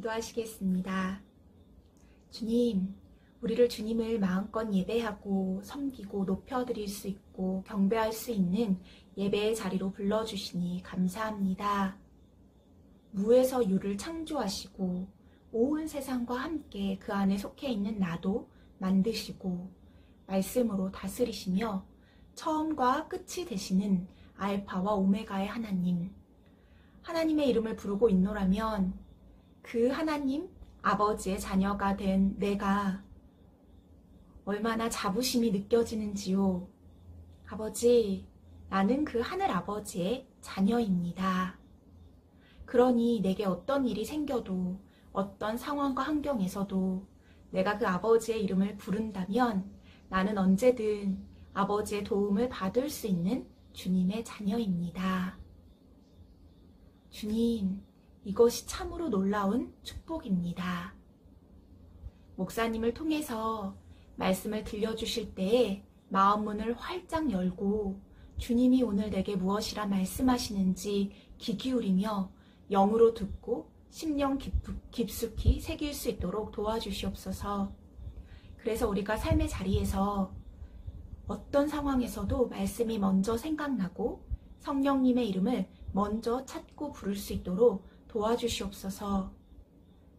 기도하시겠습니다. 주님, 우리를 주님을 마음껏 예배하고 섬기고 높여드릴 수 있고 경배할 수 있는 예배의 자리로 불러주시니 감사합니다. 무에서 유를 창조하시고 온 세상과 함께 그 안에 속해 있는 나도 만드시고 말씀으로 다스리시며 처음과 끝이 되시는 알파와 오메가의 하나님, 하나님의 이름을 부르고 있노라면 그 하나님 아버지의 자녀가 된 내가 얼마나 자부심이 느껴지는지요. 아버지, 나는 그 하늘 아버지의 자녀입니다. 그러니 내게 어떤 일이 생겨도 어떤 상황과 환경에서도 내가 그 아버지의 이름을 부른다면 나는 언제든 아버지의 도움을 받을 수 있는 주님의 자녀입니다. 주님, 이것이 참으로 놀라운 축복입니다. 목사님을 통해서 말씀을 들려주실 때에 마음 문을 활짝 열고 주님이 오늘 내게 무엇이라 말씀하시는지 귀 기울이며 영으로 듣고 심령 깊숙이 새길 수 있도록 도와주시옵소서. 그래서 우리가 삶의 자리에서 어떤 상황에서도 말씀이 먼저 생각나고 성령님의 이름을 먼저 찾고 부를 수 있도록 도와주시옵소서.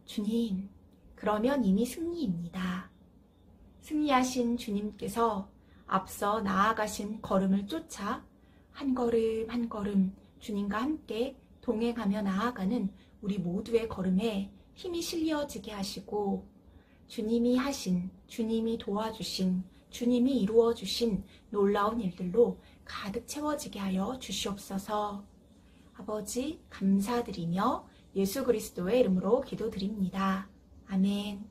주님, 그러면 이미 승리입니다. 승리하신 주님께서 앞서 나아가신 걸음을 쫓아 한 걸음 한 걸음 주님과 함께 동행하며 나아가는 우리 모두의 걸음에 힘이 실려지게 하시고 주님이 하신, 주님이 도와주신, 주님이 이루어주신 놀라운 일들로 가득 채워지게 하여 주시옵소서. 아버지, 감사드리며 예수 그리스도의 이름으로 기도드립니다. 아멘.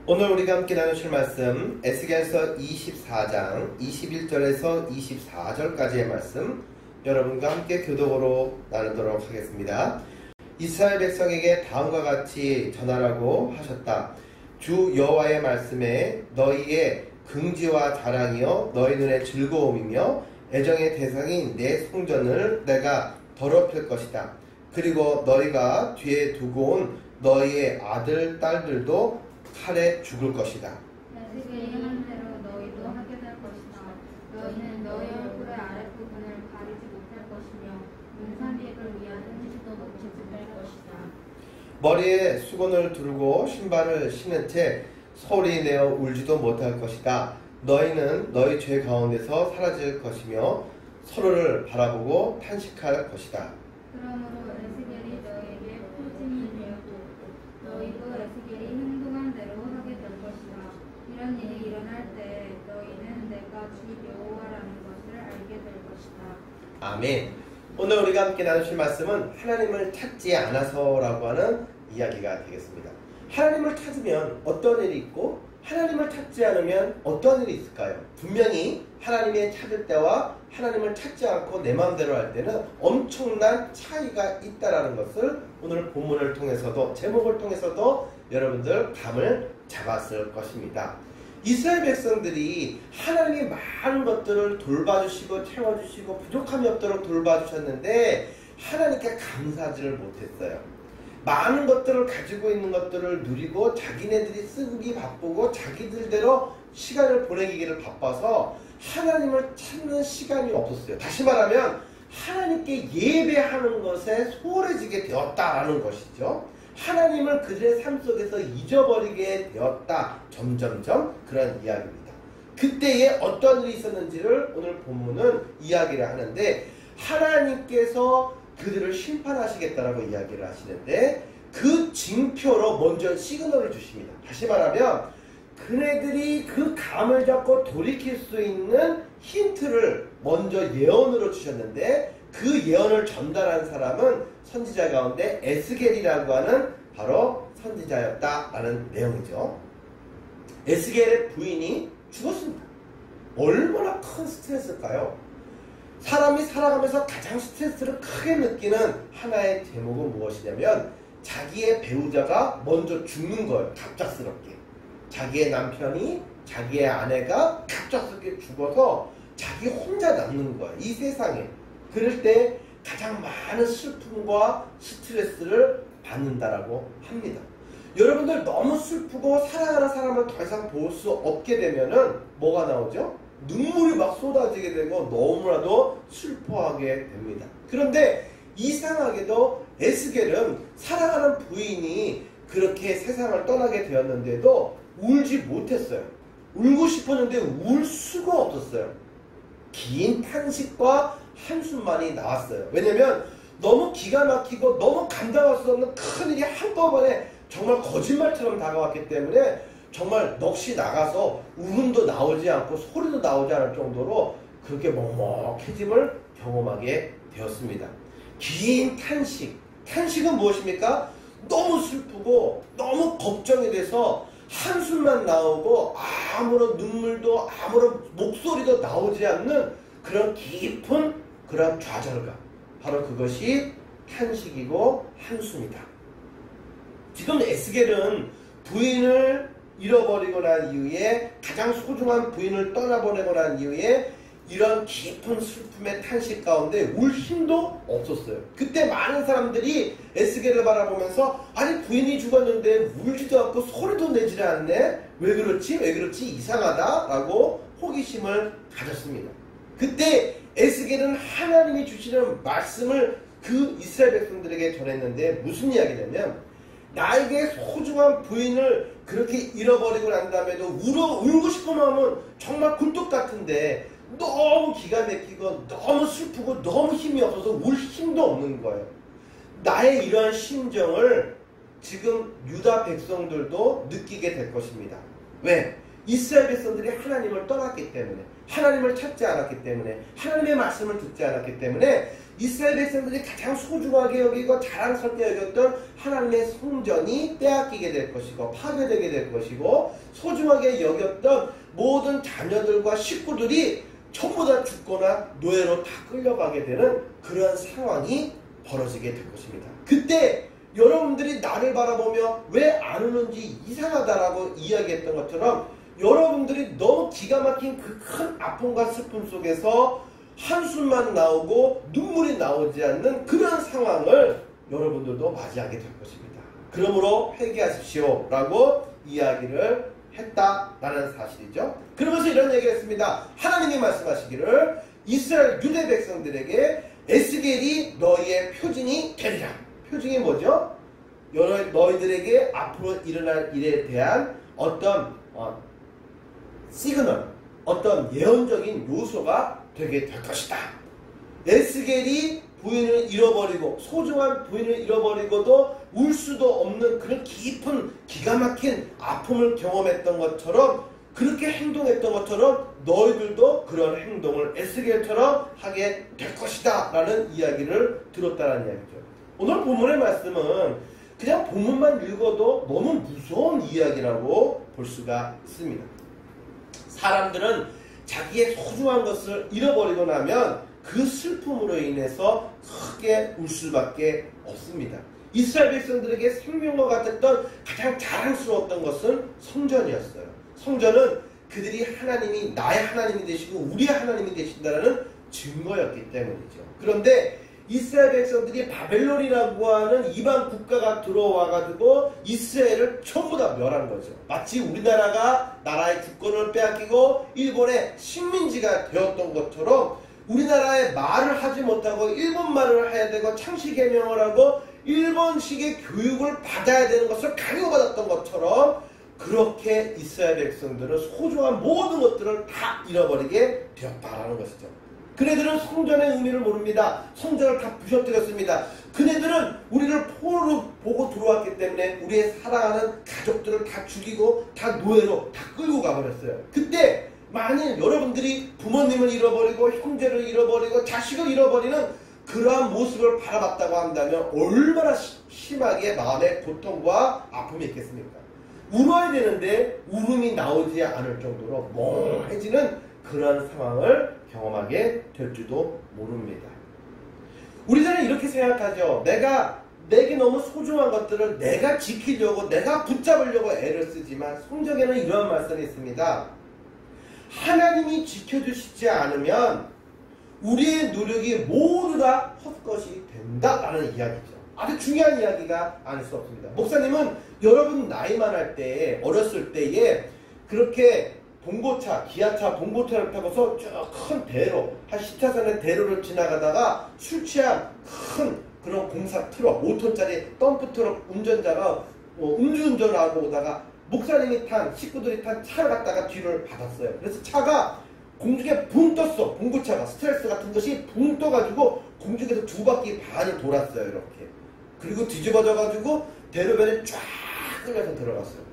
오늘 우리가 함께 나누실 말씀 에스겔서 24장 21절에서 24절까지의 말씀 여러분과 함께 교독으로 나누도록 하겠습니다. 이스라엘 백성에게 다음과 같이 전하라고 하셨다. 주 여호와의 말씀에 너희의 긍지와 자랑이여 너희 눈의 즐거움이며 애정의 대상인 내 성전을 내가 더럽힐 것이다. 그리고 너희가 뒤에 두고 온 너희의 아들, 딸들도 칼에 죽을 것이다. 에스겔이 한 대로 너희도 하게 될 것이다. 너희는 너희 얼굴의 아랫부분을 가리지 못할 것이며 문사객을 위한 흠집도 놓치지 말 것이다. 머리에 수건을 두르고 신발을 신은 채 소리 내어 울지도 못할 것이다. 너희는 너희 죄 가운데서 사라질 것이며 서로를 바라보고 탄식할 것이다. 그러므로 에스겔이 너희에게 표징이 되었고 너희도 에스겔이 행동한 대로 하게 될 것이다. 이런 일이 일어날 때 너희는 내가 주 여호와라는 것을 알게 될 것이다. 아멘. 오늘 우리가 함께 나누실 말씀은 하나님을 찾지 않아서라고 하는 이야기가 되겠습니다. 하나님을 찾으면 어떤 일이 있고 하나님을 찾지 않으면 어떤 일이 있을까요? 분명히 하나님의 찾을 때와 하나님을 찾지 않고 내 마음대로 할 때는 엄청난 차이가 있다는 것을 오늘 본문을 통해서도 제목을 통해서도 여러분들 감을 잡았을 것입니다. 이스라엘 백성들이 하나님이 많은 것들을 돌봐주시고 채워주시고 부족함이 없도록 돌봐주셨는데 하나님께 감사하지를 못했어요. 많은 것들을 가지고 있는 것들을 누리고 자기네들이 쓰기 바쁘고 자기들대로 시간을 보내기를 바빠서 하나님을 찾는 시간이 없었어요. 다시 말하면 하나님께 예배하는 것에 소홀해지게 되었다라는 것이죠. 하나님을 그들의 삶 속에서 잊어버리게 되었다. 점점점 그런 이야기입니다. 그때에 어떤 일이 있었는지를 오늘 본문은 이야기를 하는데 하나님께서 그들을 심판하시겠다라고 이야기를 하시는데 그 징표로 먼저 시그널을 주십니다. 다시 말하면 그네들이 그 감을 잡고 돌이킬 수 있는 힌트를 먼저 예언으로 주셨는데 그 예언을 전달한 사람은 선지자 가운데 에스겔이라고 하는 바로 선지자였다라는 내용이죠. 에스겔의 부인이 죽었습니다. 얼마나 큰 스트레스일까요? 사람이 살아가면서 가장 스트레스를 크게 느끼는 하나의 제목은 무엇이냐면 자기의 배우자가 먼저 죽는 거예요. 갑작스럽게. 자기의 남편이 자기의 아내가 갑작스럽게 죽어서 자기 혼자 남는 거예요. 이 세상에. 그럴 때 가장 많은 슬픔과 스트레스를 받는다라고 합니다. 여러분들 너무 슬프고 사랑하는 사람을 더 이상 볼 수 없게 되면은 뭐가 나오죠? 눈물이 막 쏟아지게 되고 너무나도 슬퍼하게 됩니다. 그런데 이상하게도 에스겔은 사랑하는 부인이 그렇게 세상을 떠나게 되었는데도 울지 못했어요. 울고 싶었는데 울 수가 없었어요. 긴 탄식과 한숨만이 나왔어요. 왜냐면 너무 기가 막히고 너무 감당할 수 없는 큰일이 한꺼번에 정말 거짓말처럼 다가왔기 때문에 정말 넋이 나가서 울음도 나오지 않고 소리도 나오지 않을 정도로 그렇게 먹먹해짐을 경험하게 되었습니다. 긴 탄식. 탄식은 무엇입니까? 너무 슬프고 너무 걱정이 돼서 한숨만 나오고 아무런 눈물도 아무런 목소리도 나오지 않는 그런 깊은 그런 좌절감. 바로 그것이 탄식이고 한숨이다. 지금 에스겔은 부인을 잃어버리고 난 이후에 가장 소중한 부인을 떠나보내고 난 이후에 이런 깊은 슬픔의 탄식 가운데 울 힘도 없었어요. 그때 많은 사람들이 에스겔을 바라보면서 아니 부인이 죽었는데 울지도 않고 소리도 내지 않네? 왜 그렇지? 왜 그렇지? 이상하다? 라고 호기심을 가졌습니다. 그때 에스겔은 하나님이 주시는 말씀을 그 이스라엘 백성들에게 전했는데 무슨 이야기냐면 나에게 소중한 부인을 그렇게 잃어버리고 난 다음에도 울고 싶은 마음은 정말 굴뚝 같은데 너무 기가 막히고 너무 슬프고 너무 힘이 없어서 울 힘도 없는 거예요. 나의 이러한 심정을 지금 유다 백성들도 느끼게 될 것입니다. 왜? 이스라엘 백성들이 하나님을 떠났기 때문에, 하나님을 찾지 않았기 때문에, 하나님의 말씀을 듣지 않았기 때문에 이스라엘 백성들이 가장 소중하게 여기고 자랑스럽게 여겼던 하나님의 성전이 빼앗기게 될 것이고 파괴되게 될 것이고 소중하게 여겼던 모든 자녀들과 식구들이 전부 다 죽거나 노예로 다 끌려가게 되는 그런 상황이 벌어지게 될 것입니다. 그때 여러분들이 나를 바라보며 왜 안 우는지 이상하다라고 이야기했던 것처럼 여러분들이 너무 기가 막힌 그 큰 아픔과 슬픔 속에서 한숨만 나오고 눈물이 나오지 않는 그런 상황을 여러분들도 맞이하게 될 것입니다. 그러므로 회개하십시오 라고 이야기를 했다라는 사실이죠. 그러면서 이런 얘기를 했습니다. 하나님이 말씀하시기를 이스라엘 유대 백성들에게 에스겔이 너희의 표징이 되리라. 표징이 뭐죠? 너희들에게 앞으로 일어날 일에 대한 어떤 시그널, 어떤 예언적인 요소가 되게 될 것이다. 에스겔이 부인을 잃어버리고 소중한 부인을 잃어버리고도 울 수도 없는 그런 깊은 기가 막힌 아픔을 경험했던 것처럼 그렇게 행동했던 것처럼 너희들도 그런 행동을 에스겔처럼 하게 될 것이다 라는 이야기를 들었다는 이야기죠. 오늘 본문의 말씀은 그냥 본문만 읽어도 너무 무서운 이야기라고 볼 수가 있습니다. 사람들은 자기의 소중한 것을 잃어버리고 나면 그 슬픔으로 인해서 크게 울 수밖에 없습니다. 이스라엘 백성들에게 생명과 같았던 가장 자랑스러웠던 것은 성전이었어요. 성전은 그들이 하나님이 나의 하나님이 되시고 우리의 하나님이 되신다는 증거였기 때문이죠. 그런데 이스라엘 백성들이 바벨론이라고 하는 이방 국가가 들어와가지고 이스라엘을 전부 다 멸한 거죠. 마치 우리나라가 나라의 주권을 빼앗기고 일본의 식민지가 되었던 것처럼 우리나라의 말을 하지 못하고 일본 말을 해야 되고 창씨 개명을 하고 일본식의 교육을 받아야 되는 것을 강요받았던 것처럼 그렇게 이스라엘 백성들은 소중한 모든 것들을 다 잃어버리게 되었다라는 것이죠. 그네들은 성전의 의미를 모릅니다. 성전을 다 부셔뜨렸습니다. 그네들은 우리를 포로로 보고 들어왔기 때문에 우리의 사랑하는 가족들을 다 죽이고 다 노예로 다 끌고 가버렸어요. 그때 만일 여러분들이 부모님을 잃어버리고 형제를 잃어버리고 자식을 잃어버리는 그러한 모습을 바라봤다고 한다면 얼마나 심하게 마음의 고통과 아픔이 있겠습니까? 울어야 되는데 울음이 나오지 않을 정도로 멍해지는 그런 상황을 경험하게 될 줄도 모릅니다. 우리들은 이렇게 생각하죠. 내게 너무 소중한 것들을 내가 지키려고 내가 붙잡으려고 애를 쓰지만 성경에는 이런 말씀이 있습니다. 하나님이 지켜주시지 않으면 우리의 노력이 모두 다 헛것이 된다라는 이야기죠. 아주 중요한 이야기가 아닐 수 없습니다. 목사님은 여러분 나이만 할 때, 어렸을 때에 그렇게 봉고차, 기아차, 봉고차를 타고서 쭉 큰 대로, 한 10차선의 대로를 지나가다가 술 취한 큰 그런 공사 트럭, 5톤짜리 덤프 트럭 운전자가 음주운전을 하고 오다가 목사님이 탄, 식구들이 탄 차를 갖다가 뒤를 받았어요. 그래서 차가 공중에 붕 떴어. 봉고차가 스트레스 같은 것이 붕 떠가지고 공중에서 2바퀴 반을 돌았어요. 이렇게. 그리고 뒤집어져가지고 대로변에 쫙 끌려서 들어갔어요.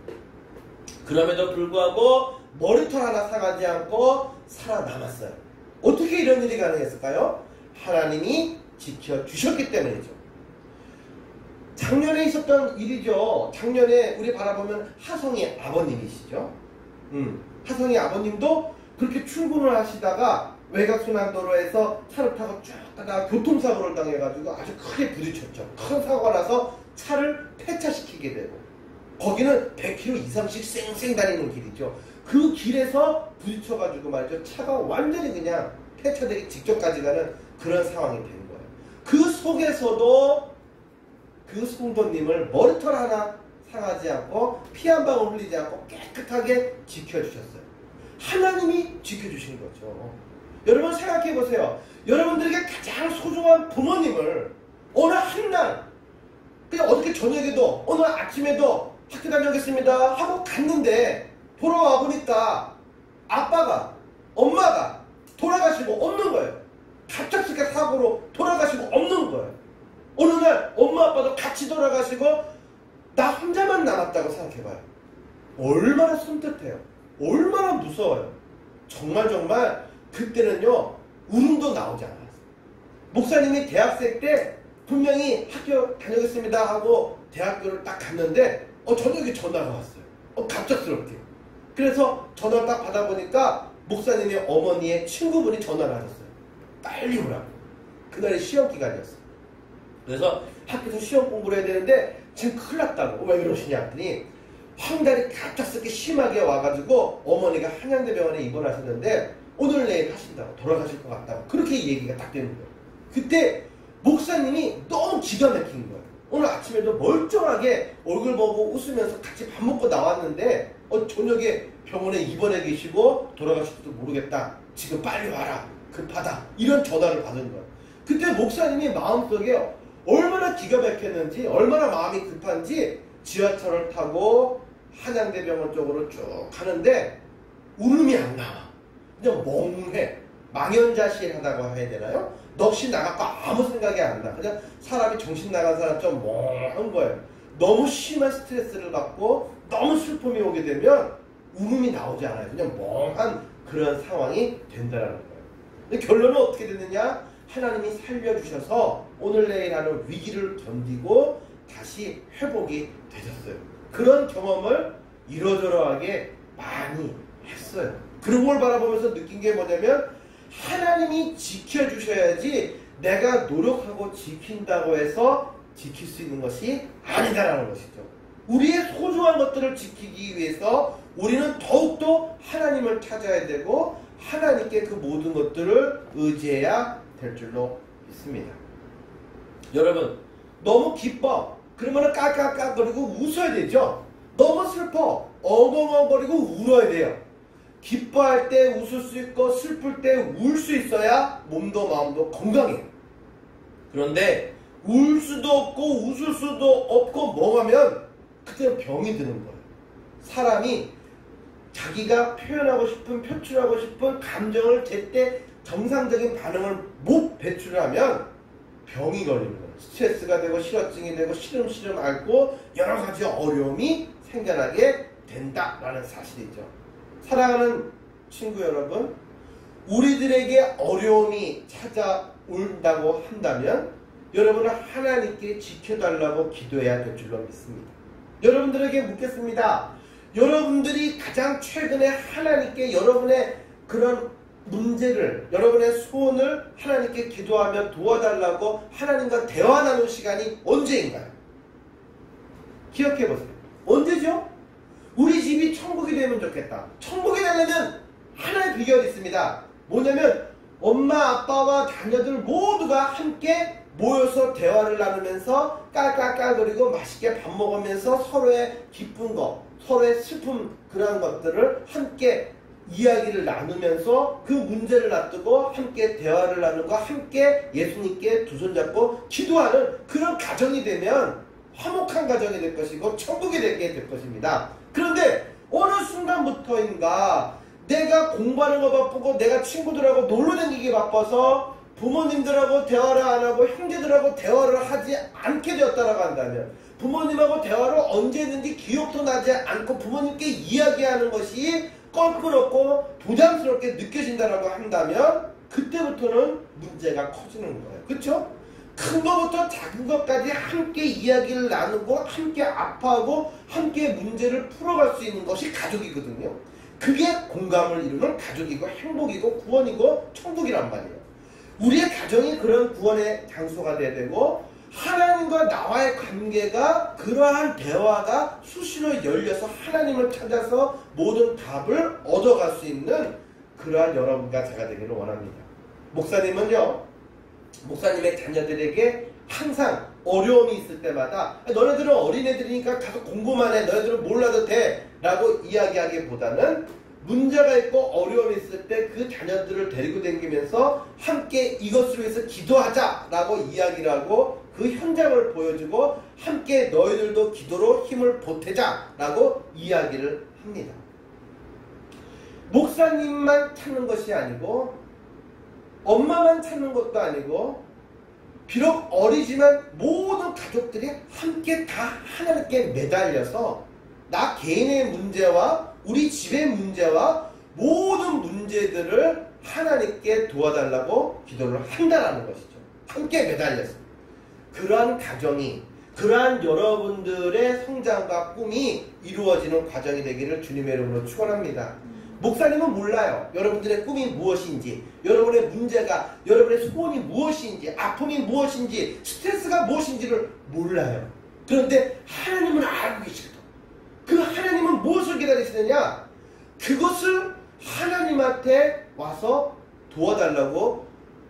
그럼에도 불구하고 머리털 하나 상하지 않고 살아남았어요. 어떻게 이런 일이 가능했을까요? 하나님이 지켜주셨기 때문이죠. 작년에 있었던 일이죠. 작년에 우리 바라보면 하성이 아버님이시죠. 하성이 아버님도 그렇게 출근을 하시다가 외곽순환도로에서 차를 타고 쭉 가다가 교통사고를 당해가지고 아주 크게 부딪혔죠. 큰 사고가 나서 차를 폐차시키게 되고 거기는 100km 이상씩 쌩쌩 다니는 길이죠. 그 길에서 부딪혀가지고 말이죠. 차가 완전히 그냥 폐차되기 직전까지 가는 그런 상황이 된 거예요. 그 속에서도 그 성도님을 머리털 하나 상하지 않고 피 한 방울 흘리지 않고 깨끗하게 지켜주셨어요. 하나님이 지켜주신 거죠. 여러분 생각해 보세요. 여러분들에게 가장 소중한 부모님을 어느 한날 그냥 어저께 저녁에도 오늘 아침에도 학교 다녀오겠습니다 하고 갔는데 돌아와 보니까 아빠가 엄마가 돌아가시고 없는 거예요. 갑작스럽게 사고로 돌아가시고 없는 거예요. 어느 날 엄마 아빠도 같이 돌아가시고 나 혼자만 남았다고 생각해봐요. 얼마나 손뜻해요. 얼마나 무서워요. 정말 그때는요 울음도 나오지 않았어요. 목사님이 대학생 때 분명히 학교 다녀오겠습니다 하고 대학교를 딱 갔는데 저녁에 전화가 왔어요. 갑작스럽게. 그래서 전화를 딱 받아보니까 목사님의 어머니의 친구분이 전화를 하셨어요. 빨리 오라고. 그날이 시험 기간이었어요. 그래서 학교에서 시험 공부를 해야 되는데 지금 큰일 났다고. 왜 그러시냐 했더니 황달이 갑작스럽게 심하게 와가지고 어머니가 한양대병원에 입원하셨는데 오늘 내일 하신다고 돌아가실 것 같다고 그렇게 얘기가 딱 되는 거예요. 그때 목사님이 너무 기가 막힌 거예요. 오늘 아침에도 멀쩡하게 얼굴 보고 웃으면서 같이 밥 먹고 나왔는데 저녁에 병원에 입원해 계시고 돌아가실지도 모르겠다. 지금 빨리 와라. 급하다. 이런 전화를 받은 거예요. 그때 목사님이 마음속에 얼마나 기가 막혔는지 얼마나 마음이 급한지 지하철을 타고 한양대병원 쪽으로 쭉 가는데 울음이 안 나와. 그냥 멍해. 망연자실하다고 해야 되나요? 넋이 나갔고 아무 생각이 안 나. 그냥 사람이 정신 나간 사람처럼 멍한 거예요. 너무 심한 스트레스를 받고 너무 슬픔이 오게 되면 울음이 나오지 않아요. 그냥 멍한 그런 상황이 된다는 거예요. 근데 결론은 어떻게 됐느냐? 하나님이 살려주셔서 오늘 내일 하는 위기를 견디고 다시 회복이 되셨어요. 그런 경험을 이러저러하게 많이 했어요. 그런 걸 바라보면서 느낀 게 뭐냐면 하나님이 지켜주셔야지 내가 노력하고 지킨다고 해서 지킬 수 있는 것이 아니다라는 것이죠. 우리의 소중한 것들을 지키기 위해서 우리는 더욱더 하나님을 찾아야 되고 하나님께 그 모든 것들을 의지해야 될 줄로 믿습니다. 여러분 너무 기뻐 그러면 까까까거리고 웃어야 되죠. 너무 슬퍼 엉엉엉거리고 울어야 돼요. 기뻐할 때 웃을 수 있고 슬플 때 울 수 있어야 몸도 마음도 건강해요. 그런데 울 수도 없고 웃을 수도 없고 멍하면 그때는 병이 드는 거예요. 사람이 자기가 표현하고 싶은, 표출하고 싶은 감정을 제때 정상적인 반응을 못 배출하면 병이 걸리는 거예요. 스트레스가 되고 실어증이 되고 시름시름 앓고 여러 가지 어려움이 생겨나게 된다라는 사실이죠. 사랑하는 친구 여러분, 우리들에게 어려움이 찾아온다고 한다면 여러분은 하나님께 지켜달라고 기도해야 될 줄로 믿습니다. 여러분들에게 묻겠습니다. 여러분들이 가장 최근에 하나님께 여러분의 그런 문제를, 여러분의 소원을 하나님께 기도하며 도와달라고 하나님과 대화 나눈 시간이 언제인가요? 기억해 보세요. 언제죠? 우리 집이 천국이 되면 좋겠다. 천국이 되려면 하나의 비결이 있습니다. 뭐냐면 엄마 아빠와 자녀들 모두가 함께 모여서 대화를 나누면서 깔깔깔거리고 맛있게 밥 먹으면서 서로의 기쁜 거, 서로의 슬픔, 그러한 것들을 함께 이야기를 나누면서 그 문제를 놔두고 함께 대화를 나누고 함께 예수님께 두 손 잡고 기도하는 그런 가정이 되면 화목한 가정이 될 것이고 천국이 되게 될 것입니다. 그런데 어느 순간부터인가 내가 공부하는 거 바쁘고 내가 친구들하고 놀러 다니기 바빠서 부모님들하고 대화를 안 하고 형제들하고 대화를 하지 않게 되었다라고 한다면, 부모님하고 대화를 언제 했는지 기억도 나지 않고 부모님께 이야기하는 것이 껄끄럽고 부담스럽게 느껴진다라고 한다면 그때부터는 문제가 커지는 거예요. 그렇죠? 큰 것부터 작은 것까지 함께 이야기를 나누고 함께 아파하고 함께 문제를 풀어갈 수 있는 것이 가족이거든요. 그게 공감을 이루는 가족이고 행복이고 구원이고 천국이란 말이에요. 우리의 가정이 그런 구원의 장소가 돼야 되고, 하나님과 나와의 관계가 그러한 대화가 수시로 열려서 하나님을 찾아서 모든 답을 얻어갈 수 있는 그러한 여러분과 제가 되기를 원합니다. 목사님은요, 목사님의 자녀들에게 항상 어려움이 있을 때마다 너네들은 어린애들이니까 가서 공부만 해, 너네들은 몰라도 돼 라고 이야기하기보다는 문제가 있고 어려움이 있을 때 그 자녀들을 데리고 다니면서 함께 이것을 위해서 기도하자 라고 이야기를 하고 그 현장을 보여주고 함께 너희들도 기도로 힘을 보태자 라고 이야기를 합니다. 목사님만 찾는 것이 아니고 엄마만 찾는 것도 아니고, 비록 어리지만 모든 가족들이 함께 다 하나님께 매달려서 나 개인의 문제와 우리 집의 문제와 모든 문제들을 하나님께 도와달라고 기도를 한다라는 것이죠. 함께 매달렸습니다. 그러한 가정이, 그러한 여러분들의 성장과 꿈이 이루어지는 과정이 되기를 주님의 이름으로 축원합니다. 목사님은 몰라요. 여러분들의 꿈이 무엇인지, 여러분의 문제가, 여러분의 소원이 무엇인지, 아픔이 무엇인지, 스트레스가 무엇인지를 몰라요. 그런데 하나님은 알고 계시거든. 그 하나님은 무엇을 기다리시느냐? 그것을 하나님한테 와서 도와달라고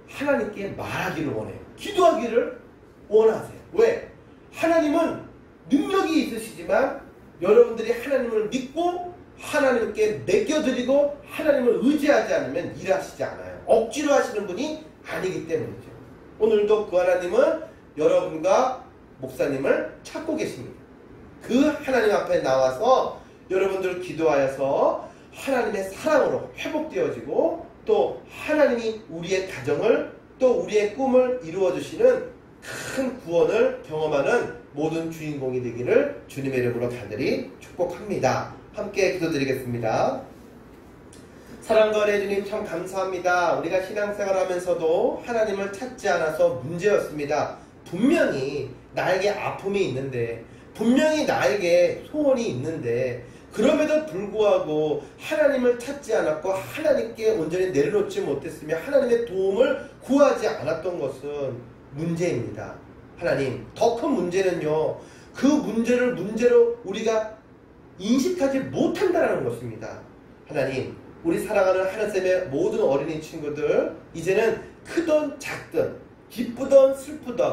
하나님께 말하기를 원해요. 기도하기를 원하세요. 왜? 하나님은 능력이 있으시지만 여러분들이 하나님을 믿고 하나님께 맡겨드리고 하나님을 의지하지 않으면 일하시지 않아요. 억지로 하시는 분이 아니기 때문이죠. 오늘도 그 하나님은 여러분과 목사님을 찾고 계십니다. 그 하나님 앞에 나와서 여러분들 기도하여서 하나님의 사랑으로 회복되어지고, 또 하나님이 우리의 가정을, 또 우리의 꿈을 이루어주시는 큰 구원을 경험하는 모든 주인공이 되기를 주님의 이름으로 간절히 축복합니다. 함께 기도드리겠습니다. 사랑과 은혜 주님 참 감사합니다. 우리가 신앙생활하면서도 하나님을 찾지 않아서 문제였습니다. 분명히 나에게 아픔이 있는데, 분명히 나에게 소원이 있는데, 그럼에도 불구하고 하나님을 찾지 않았고 하나님께 온전히 내려놓지 못했으며 하나님의 도움을 구하지 않았던 것은 문제입니다. 하나님, 더 큰 문제는요, 그 문제를 문제로 우리가 인식하지 못한다는 것입니다. 하나님, 우리 사랑하는 하나님의 모든 어린이 친구들, 이제는 크든 작든 기쁘든 슬프든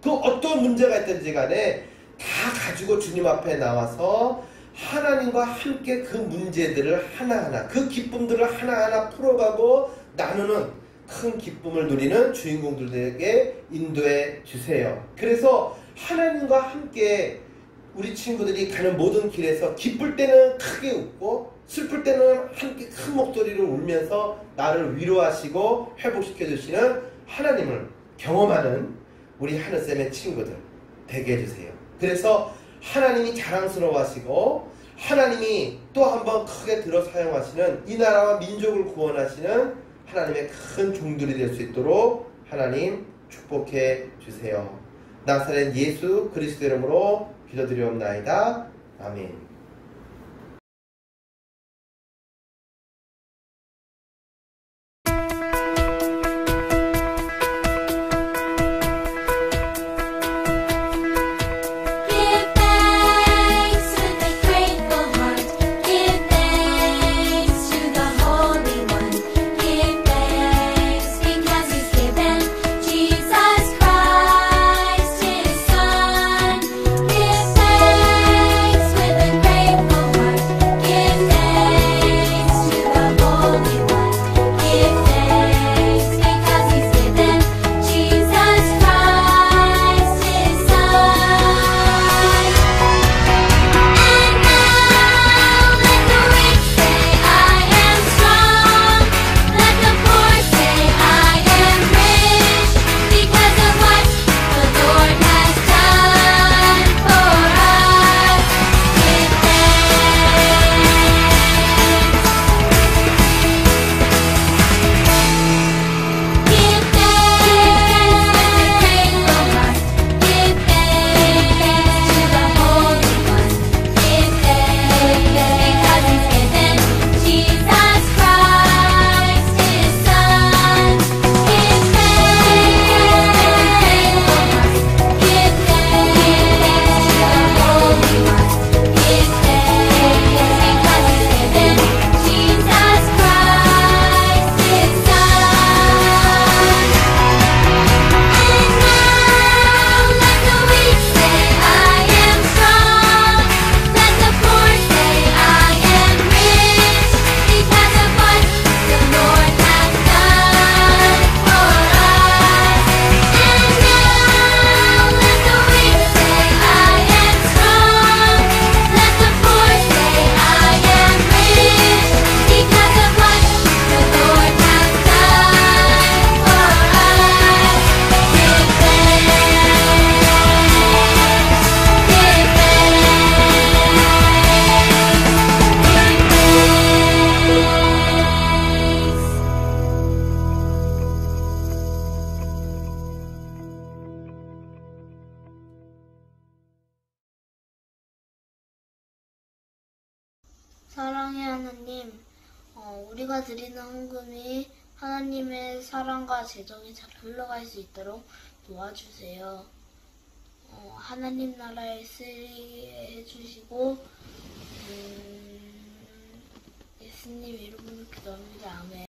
그 어떤 문제가 있든지 간에 다 가지고 주님 앞에 나와서 하나님과 함께 그 문제들을 하나하나, 그 기쁨들을 하나하나 풀어가고 나누는 큰 기쁨을 누리는 주인공들에게 인도해 주세요. 그래서 하나님과 함께 우리 친구들이 가는 모든 길에서 기쁠 때는 크게 웃고 슬플 때는 함께 큰 목소리로 울면서 나를 위로하시고 회복시켜 주시는 하나님을 경험하는 우리 하늘쌤의 친구들 되게 해주세요. 그래서 하나님이 자랑스러워하시고 하나님이 또 한 번 크게 들어 사용하시는 이 나라와 민족을 구원하시는 하나님의 큰 종들이 될 수 있도록 하나님 축복해 주세요. 나사렛 예수 그리스도 이름으로 기도드리옵나이다. 아멘. 사랑의 하나님, 우리가 드리는 헌금이 하나님의 사랑과 재정이 잘 흘러갈 수 있도록 도와주세요. 하나님 나라에 쓰이게 해주시고 예수님 이름으로 기도합니다. 아멘.